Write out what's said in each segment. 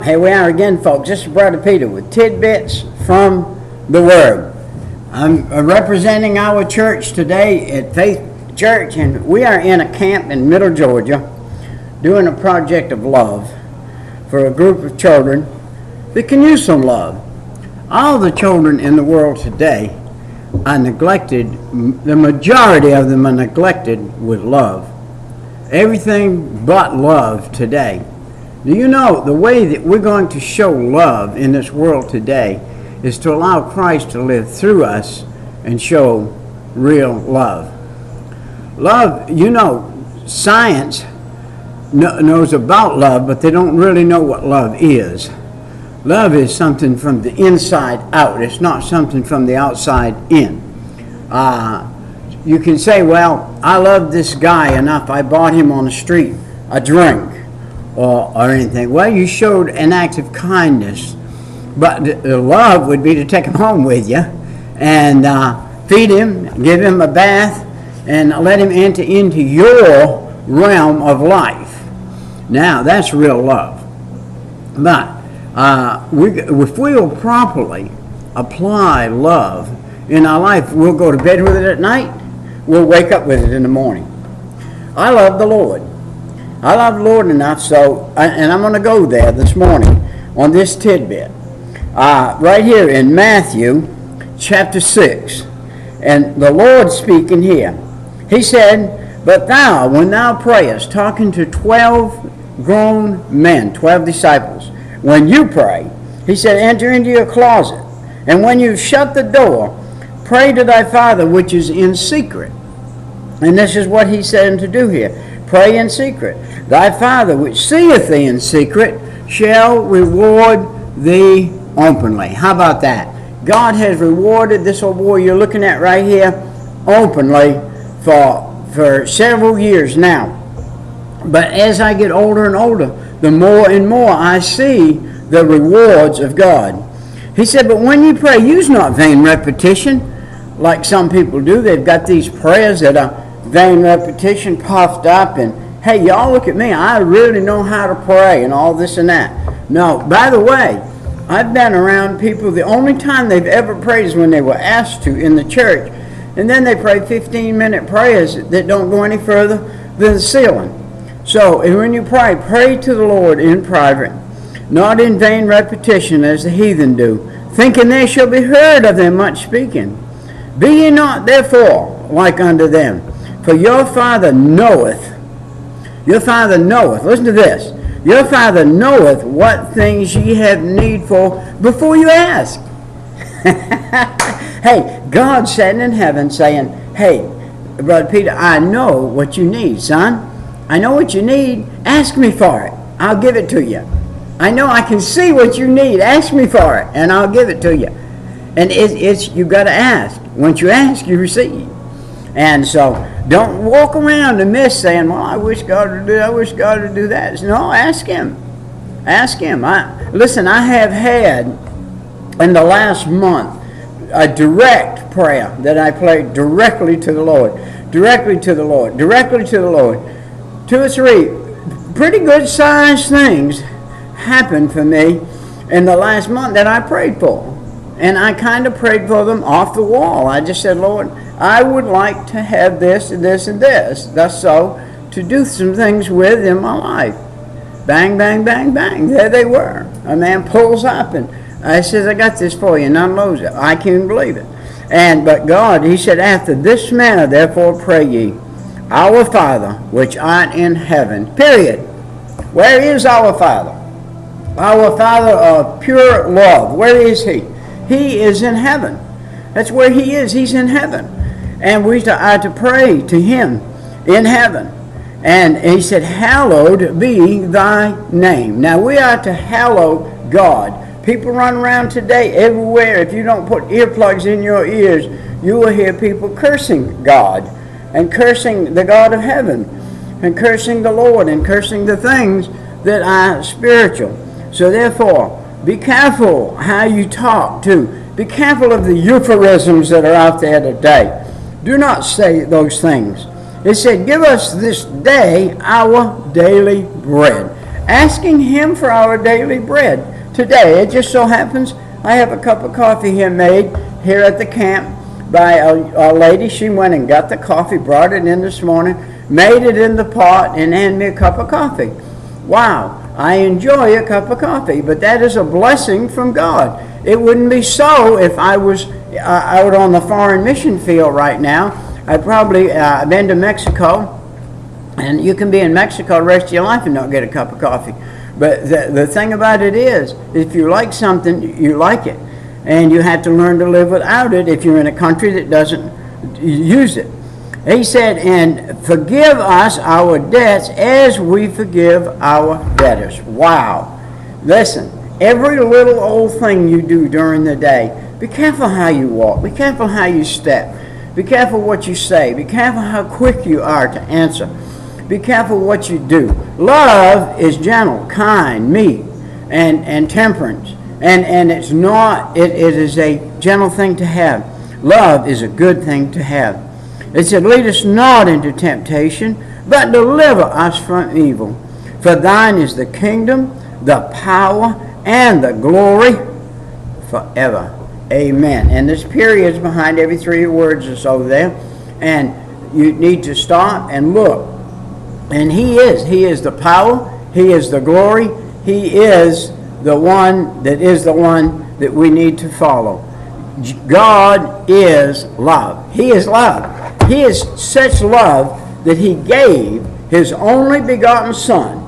Here we are again, folks. This is Brother Peter with tidbits from the Word. I'm representing our church today at Faith Church, and we are in a camp in Middle Georgia doing a project of love for a group of children that can use some love. All the children in the world today are neglected. The majority of them are neglected with love. Everything but love today. Do you know the way that we're going to show love in this world today is to allow Christ to live through us and show real love? Love, you know, science knows about love, but they don't really know what love is. Love is something from the inside out. It's not something from the outside in. You can say, well, I love this guy enough, I bought him on the street a drink or anything. Well, you showed an act of kindness, but the love would be to take him home with you and feed him, give him a bath, and let him enter into your realm of life. Now, that's real love. But if we will properly apply love in our life, we'll go to bed with it at night, we'll wake up with it in the morning. I love the Lord. I love the Lord enough, and I'm going to go there this morning on this tidbit. Right here in Matthew chapter 6, and the Lord speaking here. He said, "But thou, when thou prayest," talking to 12 grown men, 12 disciples, "when you pray," he said, "enter into your closet, and when you shut the door, pray to thy Father which is in secret." And this is what he said to do here. Pray in secret. "Thy Father which seeth thee in secret shall reward thee openly." How about that? God has rewarded this old boy you're looking at right here openly for several years now. But as I get older and older, the more and more I see the rewards of God. He said, "But when you pray, use not vain repetition," like some people do. They've got these prayers that are vain repetition, puffed up, and hey, y'all look at me, I really know how to pray and all this and that. No, by the way, I've been around people, the only time they've ever prayed is when they were asked to in the church, and then they pray 15-minute prayers that don't go any further than the ceiling. So when you pray, pray to the Lord in private, not in vain repetition as the heathen do, thinking they shall be heard of them much speaking. "Be ye not therefore like unto them, for your Father knoweth," listen to this, "your Father knoweth what things ye have need for before you ask." Hey, God's sitting in heaven saying, "Hey, Brother Peter, I know what you need, son. I know what you need. Ask me for it. I'll give it to you. I know I can see what you need. Ask me for it, and I'll give it to you." And you've got to ask. Once you ask, you receive. And so don't walk around and miss saying, "Well, I wish God would do that, I wish God would do that." No, ask Him. Ask Him. Listen, I have had in the last month a direct prayer that I prayed directly to the Lord. Directly to the Lord. Directly to the Lord. 2 or 3 pretty good sized things happened for me in the last month that I prayed for. And I kind of prayed for them off the wall. I just said, "Lord, I would like to have this and this and this, thus so, to do some things with in my life." Bang, bang, bang, bang. There they were. A man pulls up and I says, "I got this for you," and unloads it. I can't believe it. But God, He said, "After this manner, therefore pray ye, our Father, which art in heaven." Period. Where is our Father? Our Father of pure love. Where is He? He is in heaven. That's where He is. He's in heaven. And we are to pray to Him in heaven. And He said, "Hallowed be thy name." Now we are to hallow God. People run around today everywhere. If you don't put earplugs in your ears, you will hear people cursing God and cursing the God of heaven and cursing the Lord and cursing the things that are spiritual. So therefore, be careful how you talk too. Be careful of the euphemisms that are out there today. Do not say those things. It said, "Give us this day our daily bread." asking Him for our daily bread. Today, it just so happens I have a cup of coffee here made here at the camp by a lady. She went and got the coffee, brought it in this morning, made it in the pot, and handed me a cup of coffee. Wow, I enjoy a cup of coffee, but that is a blessing from God. It wouldn't be so if I was out on the foreign mission field right now. I'd probably been to Mexico, and you can be in Mexico the rest of your life and not get a cup of coffee. But the thing about it is, if you like something, you like it. And you have to learn to live without it if you're in a country that doesn't use it. He said, and forgive us our debts as we forgive our debtors. Wow. Listen, every little old thing you do during the day, be careful how you walk. Be careful how you step. Be careful what you say. Be careful how quick you are to answer. Be careful what you do. Love is gentle, kind, meek, and temperance. And it's not, it is a gentle thing to have. Love is a good thing to have. It said, lead us not into temptation, but deliver us from evil. For thine is the kingdom, the power, and the glory forever. Amen. And this period is behind every 3 words or so there. And you need to stop and look. And He is the power, He is the glory, He is the one that we need to follow. God is love. He is love. He is such love that He gave His only begotten Son,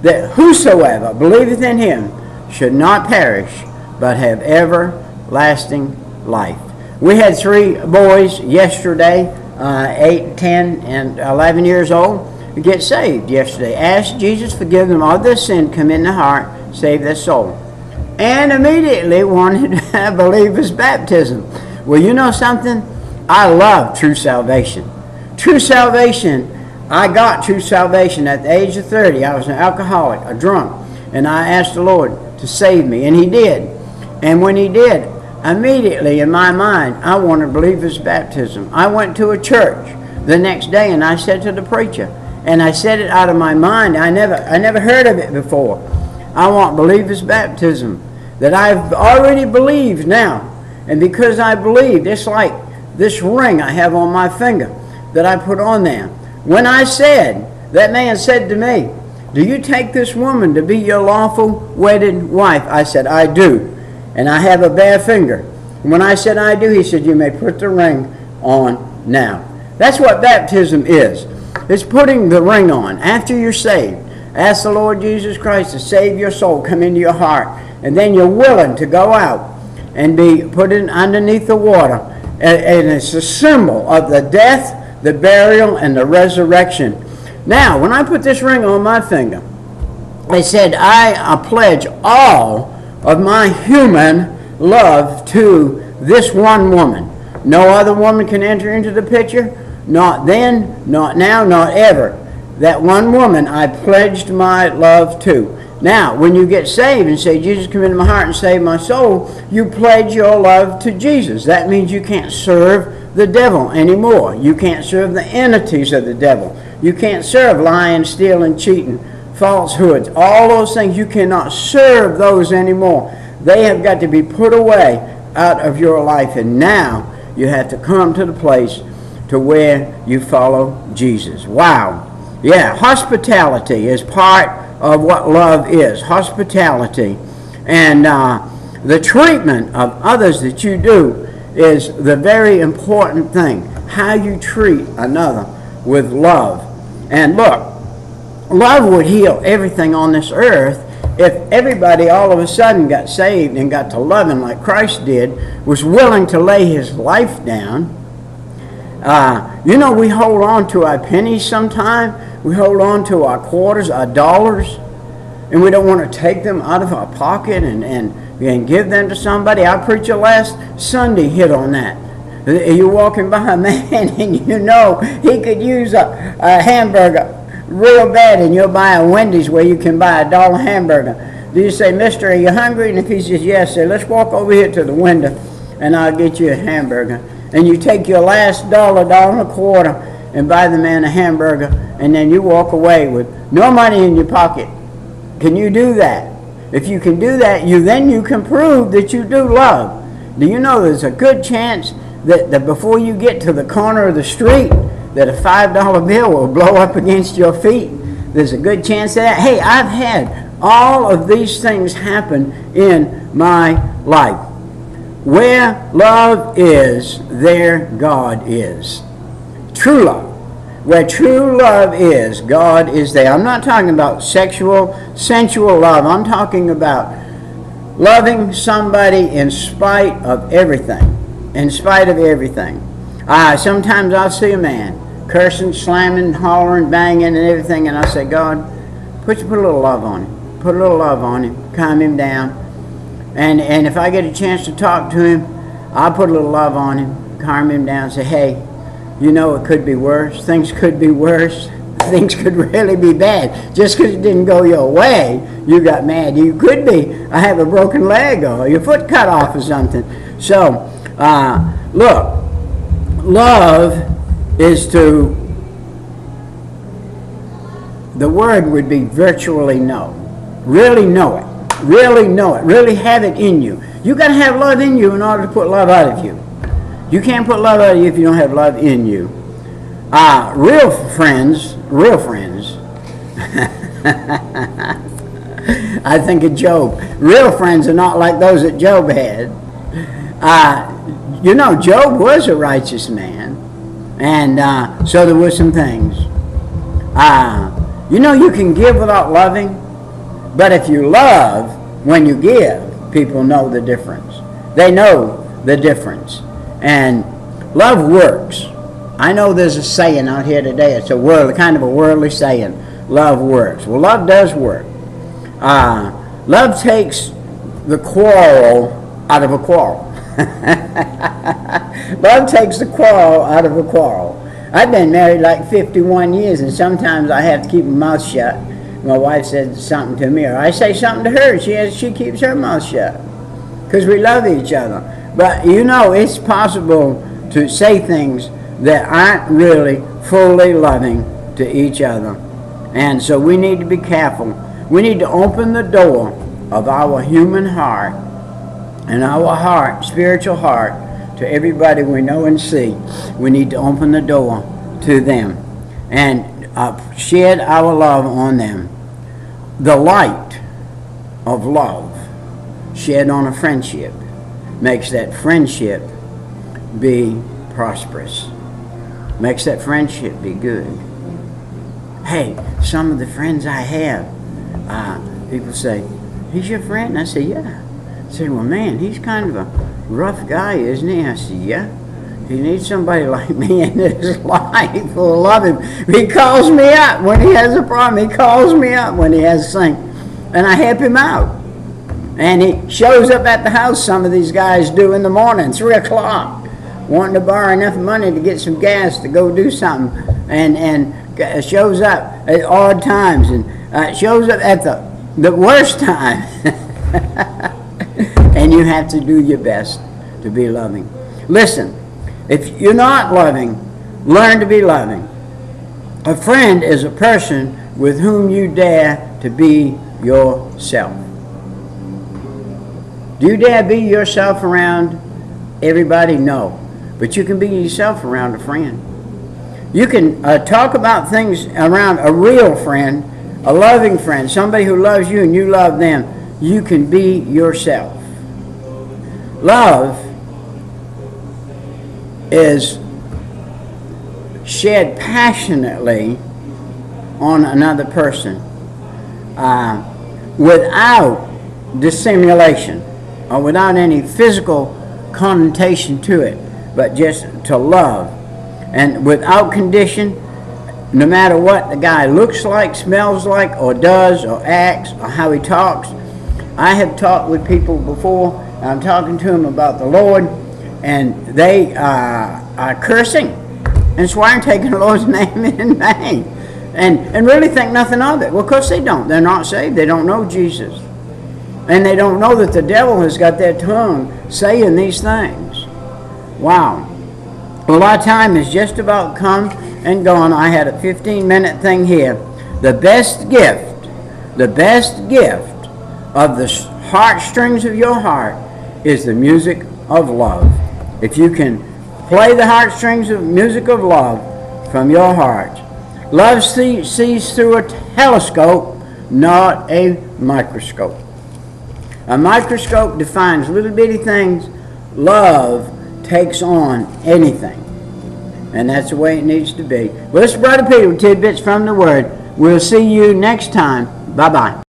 that whosoever believeth in Him should not perish, but have everlasting life. We had 3 boys yesterday, 8, 10, and 11 years old, get saved yesterday. Ask Jesus, forgive them all their sin, come in the heart, save their soul. And immediately wanted to believe His baptism. Well, you know something? I love true salvation. True salvation, I got true salvation at the age of 30. I was an alcoholic, a drunk, and I asked the Lord to save me, and He did. And when He did, immediately in my mind, I wanted to believe His baptism. I went to a church the next day, and I said to the preacher, and I said it out of my mind. I never heard of it before. I want believers' baptism, that I've already believed now. And because I believed, it's like this ring I have on my finger that I put on there. When I said, that man said to me, do you take this woman to be your lawful wedded wife? I said, I do. And I have a bare finger. And when I said I do, he said, you may put the ring on now. That's what baptism is. It's putting the ring on after you're saved. Ask the Lord Jesus Christ to save your soul, come into your heart, and then you're willing to go out and be put in underneath the water. And it's a symbol of the death, the burial, and the resurrection. Now, when I put this ring on my finger, I said, I pledge all of my human love to this one woman. No other woman can enter into the picture. Not then, not now, not ever. That one woman I pledged my love to. Now, when you get saved and say, Jesus, come into my heart and save my soul, you pledge your love to Jesus. That means you can't serve the devil anymore. You can't serve the entities of the devil. You can't serve lying, stealing, cheating, falsehoods. All those things, you cannot serve those anymore. They have got to be put away out of your life. And now you have to come to the place to where you follow Jesus. Wow. Yeah, hospitality is part of what love is. Hospitality. And the treatment of others that you do is the very important thing. How you treat another with love. And look, love would heal everything on this earth if everybody all of a sudden got saved and got to love Him like Christ did, was willing to lay His life down. You know, we hold on to our pennies sometimes. We hold on to our quarters, our dollars, and we don't want to take them out of our pocket and give them to somebody. Our preacher last Sunday hit on that. You're walking by a man and you know he could use a hamburger real bad, and you'll buy a Wendy's where you can buy $1 hamburger. Do you say, mister, are you hungry? And if he says yes, say, let's walk over here to the window and I'll get you a hamburger. And you take your last $1.25 and buy the man a hamburger, and then you walk away with no money in your pocket Can you do that? If you can do that, then you can prove that you do love. Do you know there's a good chance that before you get to the corner of the street, that a $5 bill will blow up against your feet? There's a good chance of that. Hey, I've had all of these things happen in my life. Where love is, there God is. True love. Where true love is, God is there. I'm not talking about sexual, sensual love. I'm talking about loving somebody in spite of everything. In spite of everything. Sometimes I'll see a man cursing, slamming, hollering, banging, and everything, and I say, God, put a little love on him. Put a little love on him. Calm him down. And if I get a chance to talk to him, I'll put a little love on him, calm him down, say, hey, you know it could be worse. Things could be worse. Things could really be bad. Just because it didn't go your way, you got mad. You could I have a broken leg or your foot cut off or something. So, look, love is to, the word would be virtually know. Really know it. Really know it. Really have it in you. You got to have love in you in order to put love out of you. You can't put love out of you if you don't have love in you. Real friends. I think of Job. Real friends are not like those that Job had. You know, Job was a righteous man. And so there were some things. You know, you can give without loving. But if you love when you give, people know the difference. They know the difference. And love works. I know there's a saying out here today. It's kind of a worldly saying. Love works. Well, love does work. Love takes the quarrel out of a quarrel. Love takes the quarrel out of a quarrel. I've been married like 51 years, and sometimes I have to keep my mouth shut. My wife says something to me, or I say something to her, she keeps her mouth shut. Because we love each other. But you know, it's possible to say things that aren't really fully loving to each other. And so we need to be careful. We need to open the door of our human heart and our heart, spiritual heart, to everybody we know and see. We need to open the door to them and shed our love on them. The light of love shed on a friendship makes that friendship be prosperous. Makes that friendship be good. Hey, some of the friends I have, people say, he's your friend? I say, yeah. I say, well, man, he's kind of a rough guy, isn't he? I say, yeah. He needs somebody like me in his life who'll love him. He calls me up when he has a problem. He calls me up when he has something. And I help him out. And he shows up at the house, some of these guys do, in the morning, 3 o'clock, wanting to borrow enough money to get some gas to go do something. And shows up at odd times. And shows up at the worst time. And you have to do your best to be loving. Listen. If you're not loving, learn to be loving. A friend is a person with whom you dare to be yourself. Do you dare be yourself around everybody? No. But you can be yourself around a friend. You can talk about things around a real friend, a loving friend, somebody who loves you and you love them. You can be yourself. Love is shed passionately on another person without dissimulation or without any physical connotation to it, but just to love. And without condition, no matter what the guy looks like, smells like, or does, or acts, or how he talks. I have talked with people before, and I'm talking to them about the Lord, and they are cursing and swearing, taking the Lord's name in vain, and really think nothing of it. Well, of course they don't. They're not saved. They don't know Jesus. And they don't know that the devil has got their tongue saying these things. Wow. Well, our time is just about come and gone. I had a 15-minute thing here. The best gift The best gift of the heartstrings of your heart is the music of love. If you can play the heartstrings of music of love from your heart. Love sees through a telescope, not a microscope. A microscope defines little bitty things. Love takes on anything. And that's the way it needs to be. Well, this is Brother Peter with Tidbits from the Word. We'll see you next time. Bye-bye.